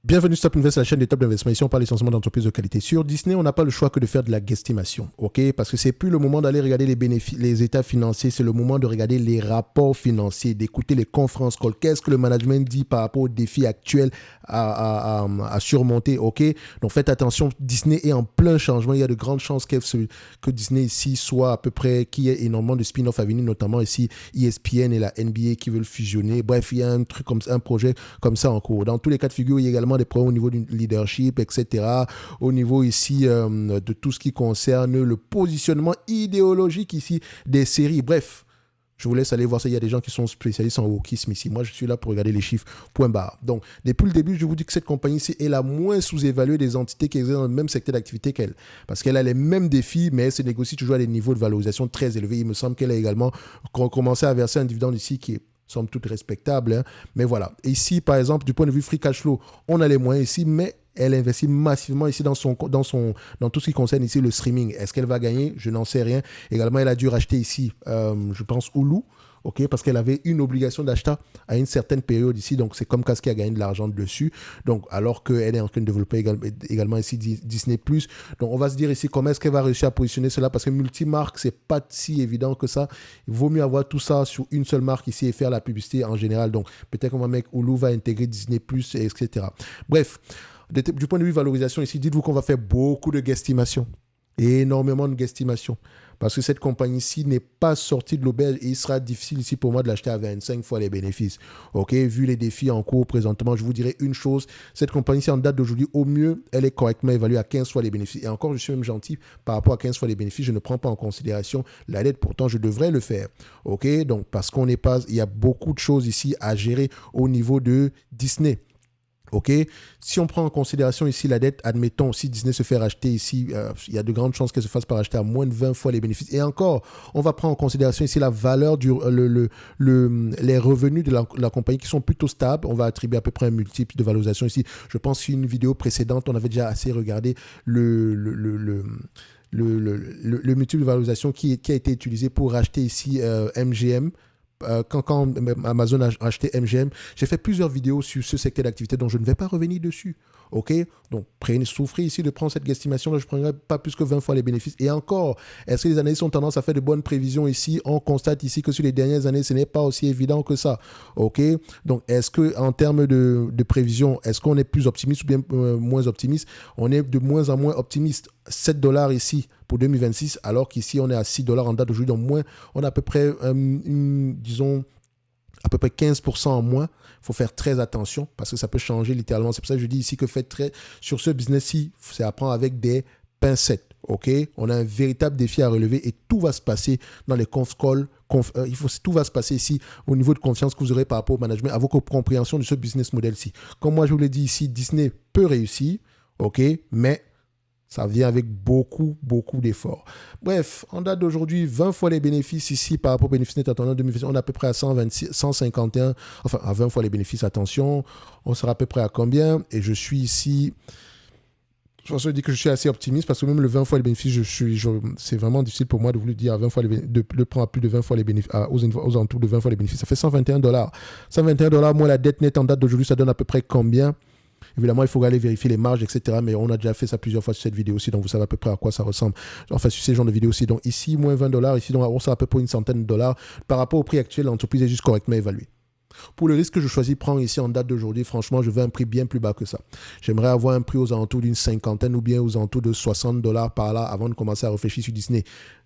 Bienvenue sur Top Invest, la chaîne des top d'investissement. Ici, on parle essentiellement d'entreprises de qualité. Sur Disney, on n'a pas le choix que de faire de la guesstimation, ok? Parce que c'est plus le moment d'aller regarder les bénéfices, les états financiers, c'est le moment de regarder les rapports financiers, d'écouter les conférences calls. Qu'est-ce que le management dit par rapport aux défis actuels à surmonter, ok? Donc faites attention, Disney est en plein changement. Il y a de grandes chances que Disney ici soit à peu près, qu'il y ait énormément de spin-off à venir, notamment ici ESPN et la NBA qui veulent fusionner. Bref, il y a un truc comme ça, un projet comme ça en cours. Dans tous les cas de figure, il y a également des problèmes au niveau du leadership, etc. Au niveau ici de tout ce qui concerne le positionnement idéologique ici des séries. Bref, je vous laisse aller voir ça. Il y a des gens qui sont spécialistes en wokisme ici. Moi, je suis là pour regarder les chiffres, point barre. Donc, depuis le début, je vous dis que cette compagnie-ci est la moins sous-évaluée des entités qui exercent dans le même secteur d'activité qu'elle. Parce qu'elle a les mêmes défis, mais elle se négocie toujours à des niveaux de valorisation très élevés. Il me semble qu'elle a également commencé à verser un dividende ici qui est somme toute respectable. Hein. Mais voilà. Ici, par exemple, du point de vue free cash flow, on a les moyens ici, mais elle investit massivement ici dans tout ce qui concerne ici le streaming. Est-ce qu'elle va gagner? Je n'en sais rien. Également, elle a dû racheter ici, je pense, Hulu. Ok, parce qu'elle avait une obligation d'achat à une certaine période ici, donc c'est comme Casque qui a gagné de l'argent dessus. Donc, alors qu'elle est en train de développer également ici Disney+. Donc, on va se dire ici comment est-ce qu'elle va réussir à positionner cela, parce que multimarque, c'est pas si évident que ça. Il vaut mieux avoir tout ça sur une seule marque ici et faire la publicité en général. Donc, peut-être qu'on va mettre Hulu va intégrer Disney+, etc. Bref, du point de vue valorisation ici, dites-vous qu'on va faire beaucoup de guesstimations. Énormément de guesstimations. Parce que cette compagnie-ci n'est pas sortie de l'auberge et il sera difficile ici pour moi de l'acheter à 25 fois les bénéfices. Ok, vu les défis en cours présentement, je vous dirais une chose, cette compagnie-ci en date d'aujourd'hui, au mieux, elle est correctement évaluée à 15 fois les bénéfices. Et encore, je suis même gentil par rapport à 15 fois les bénéfices, je ne prends pas en considération la dette, pourtant je devrais le faire. Ok, donc parce qu'on n'est pas, il y a beaucoup de choses ici à gérer au niveau de Disney. OK. Si on prend en considération ici la dette, admettons, si Disney se fait racheter ici, il y a de grandes chances qu'elle se fasse par racheter à moins de 20 fois les bénéfices. Et encore, on va prendre en considération ici la valeur, les revenus de la compagnie qui sont plutôt stables. On va attribuer à peu près un multiple de valorisation ici. Je pense qu'une vidéo précédente, on avait déjà assez regardé le multiple de valorisation qui a été utilisé pour racheter ici MGM. Quand Amazon a acheté MGM, j'ai fait plusieurs vidéos sur ce secteur d'activité dont je ne vais pas revenir dessus. OK? Donc, souffrez ici de prendre cette guesstimation. Là, je ne prendrai pas plus que 20 fois les bénéfices. Et encore, est-ce que les analystes ont tendance à faire de bonnes prévisions ici? On constate ici que sur les dernières années, ce n'est pas aussi évident que ça. OK? Donc, est-ce qu'en termes de prévision, est-ce qu'on est plus optimiste ou bien moins optimiste? On est de moins en moins optimiste. 7 dollars ici pour 2026, alors qu'ici, on est à 6 dollars en date d'aujourd'hui. Donc, moins, on a à peu près, disons, à peu près 15% en moins. Il faut faire très attention parce que ça peut changer littéralement. C'est pour ça que je dis ici que faites très... Sur ce business-ci, c'est à prendre avec des pincettes. OK? On a un véritable défi à relever et tout va se passer dans les conf calls. Tout va se passer ici au niveau de confiance que vous aurez par rapport au management, à votre compréhension de ce business model-ci. Comme moi, je vous l'ai dit ici, Disney peut réussir. OK? Mais ça vient avec beaucoup, beaucoup d'efforts. Bref, en date d'aujourd'hui, 20 fois les bénéfices ici par rapport aux bénéfices net attendus en 2026. On est à peu près à 126, 151, enfin à 20 fois les bénéfices, attention. On sera à peu près à combien? Et je suis ici, je pense que je suis assez optimiste parce que même le 20 fois les bénéfices, c'est vraiment difficile pour moi de vous le dire à 20 fois de prendre à plus de 20 fois les bénéfices, aux alentours de 20 fois les bénéfices. Ça fait 121 dollars. 121 dollars, moi la dette nette en date d'aujourd'hui, ça donne à peu près combien? Évidemment, il faut aller vérifier les marges, etc. Mais on a déjà fait ça plusieurs fois sur cette vidéo aussi, donc vous savez à peu près à quoi ça ressemble. Enfin, sur ces genres de vidéos aussi. Donc ici, moins 20 dollars. Ici, donc, on sera à peu près une centaine de dollars. Par rapport au prix actuel, l'entreprise est juste correctement évaluée. Pour le risque que je choisis de prendre ici en date d'aujourd'hui, franchement, je veux un prix bien plus bas que ça. J'aimerais avoir un prix aux alentours d'une cinquantaine ou bien aux alentours de 60 dollars par là avant de commencer à réfléchir sur Disney.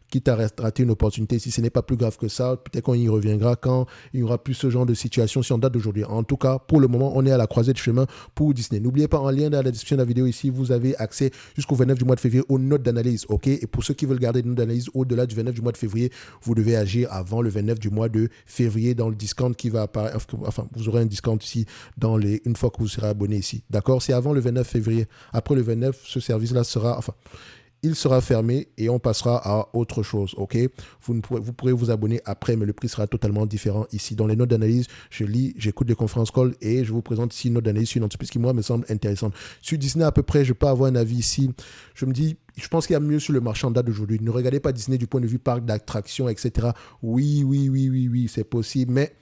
Quitte à rater une opportunité, si ce n'est pas plus grave que ça, peut-être qu'on y reviendra quand il n'y aura plus ce genre de situation si on date d'aujourd'hui. En tout cas, pour le moment, on est à la croisée de chemin pour Disney. N'oubliez pas, en lien dans la description de la vidéo ici, vous avez accès jusqu'au 29 du mois de février aux notes d'analyse. OK? Et pour ceux qui veulent garder des notes d'analyse au-delà du 29 du mois de février, vous devez agir avant le 29 du mois de février dans le discount qui va apparaître. Enfin, vous aurez un discount ici une fois que vous serez abonné ici. D'accord? C'est avant le 29 février. Après le 29, ce service-là sera... il sera fermé et on passera à autre chose, ok? Vous pourrez vous abonner après, mais le prix sera totalement différent ici. Dans les notes d'analyse, je lis, j'écoute des conférences calls et je vous présente ici une note d'analyse sur une entreprise qui, moi, me semble intéressante. Sur Disney, à peu près, je peux avoir un avis ici. Je me dis, je pense qu'il y a mieux sur le marché en date d'aujourd'hui. Ne regardez pas Disney du point de vue parc d'attraction, etc. Oui, c'est possible, mais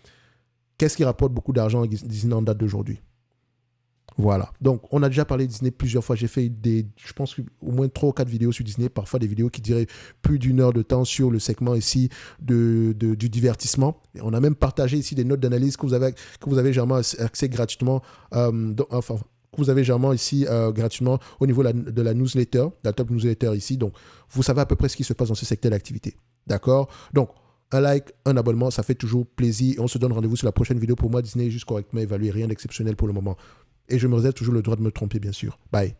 qu'est-ce qui rapporte beaucoup d'argent à Disney en date d'aujourd'hui? Voilà. Donc, on a déjà parlé de Disney plusieurs fois. J'ai fait je pense, au moins 3 ou 4 vidéos sur Disney, parfois des vidéos qui diraient plus d'1 heure de temps sur le segment ici du divertissement. Et on a même partagé ici des notes d'analyse que vous avez généralement accès gratuitement, enfin, que vous avez généralement ici gratuitement au niveau de la newsletter, la top newsletter ici. Donc, vous savez à peu près ce qui se passe dans ce secteur d'activité. D'accord? Donc, un like, un abonnement, ça fait toujours plaisir. Et on se donne rendez-vous sur la prochaine vidéo. Pour moi, Disney est juste correctement évalué, rien d'exceptionnel pour le moment. Et je me réserve toujours le droit de me tromper, bien sûr. Bye.